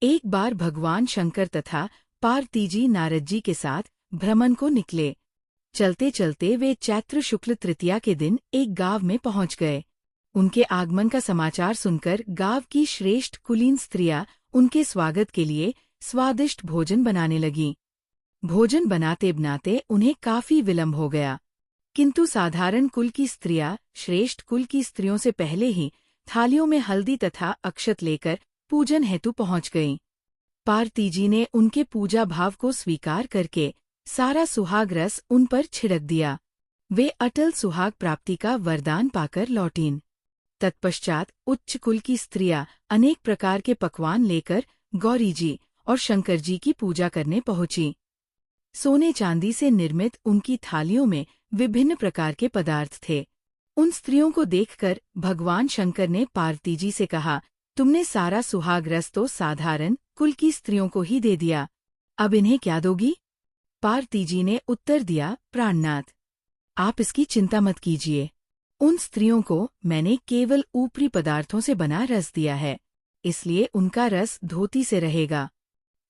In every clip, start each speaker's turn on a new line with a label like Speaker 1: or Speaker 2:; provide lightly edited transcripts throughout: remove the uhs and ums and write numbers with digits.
Speaker 1: एक बार भगवान शंकर तथा पार्वती जी नारद जी के साथ भ्रमण को निकले। चलते चलते वे चैत्र शुक्ल तृतीया के दिन एक गांव में पहुंच गए। उनके आगमन का समाचार सुनकर गांव की श्रेष्ठ कुलीन स्त्रियां उनके स्वागत के लिए स्वादिष्ट भोजन बनाने लगीं। भोजन बनाते बनाते उन्हें काफी विलंब हो गया, किंतु साधारण कुल की स्त्रियां श्रेष्ठ कुल की स्त्रियों से पहले ही थालियों में हल्दी तथा अक्षत लेकर पूजन हेतु पहुंच गईं। पार्वती जी ने उनके पूजा भाव को स्वीकार करके सारा सुहाग रस उन पर छिड़क दिया। वे अटल सुहाग प्राप्ति का वरदान पाकर लौटीं। तत्पश्चात उच्च कुल की स्त्रियां अनेक प्रकार के पकवान लेकर गौरी जी और शंकर जी की पूजा करने पहुंची। सोने चांदी से निर्मित उनकी थालियों में विभिन्न प्रकार के पदार्थ थे। उन स्त्रियों को देखकर भगवान शंकर ने पार्वती जी से कहा, तुमने सारा सुहाग रस तो साधारण कुल की स्त्रियों को ही दे दिया, अब इन्हें क्या दोगी? पार्वती जी ने उत्तर दिया, प्राणनाथ, आप इसकी चिंता मत कीजिए। उन स्त्रियों को मैंने केवल ऊपरी पदार्थों से बना रस दिया है, इसलिए उनका रस धोती से रहेगा,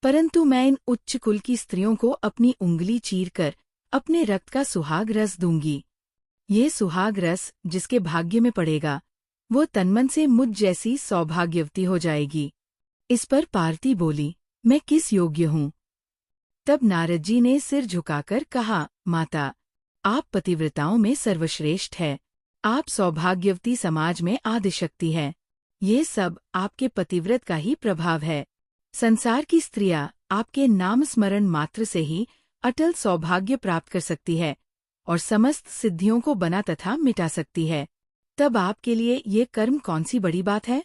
Speaker 1: परंतु मैं इन उच्च कुल की स्त्रियों को अपनी उंगली चीरकर अपने रक्त का सुहाग रस दूंगी। ये सुहाग रस जिसके भाग्य में पड़ेगा, वो तनमन से मुझ जैसी सौभाग्यवती हो जाएगी। इस पर पार्वती बोली, मैं किस योग्य हूँ? तब नारद जी ने सिर झुकाकर कहा, माता, आप पतिव्रताओं में सर्वश्रेष्ठ है, आप सौभाग्यवती समाज में आदिशक्ति है। ये सब आपके पतिव्रत का ही प्रभाव है। संसार की स्त्रियां आपके नाम स्मरण मात्र से ही अटल सौभाग्य प्राप्त कर सकती है और समस्त सिद्धियों को बना तथा मिटा सकती है। तब आपके लिए ये कर्म कौन सी बड़ी बात है?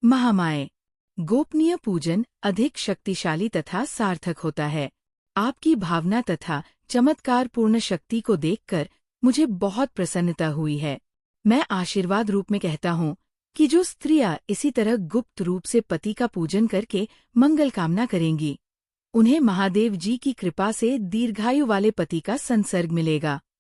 Speaker 1: महामाये, गोपनीय पूजन अधिक शक्तिशाली तथा सार्थक होता है। आपकी भावना तथा चमत्कारपूर्ण शक्ति को देखकर मुझे बहुत प्रसन्नता हुई है। मैं आशीर्वाद रूप में कहता हूँ कि जो स्त्रियां इसी तरह गुप्त रूप से पति का पूजन करके मंगल कामना करेंगी, उन्हें महादेव जी की कृपा से दीर्घायु वाले पति का संसर्ग मिलेगा।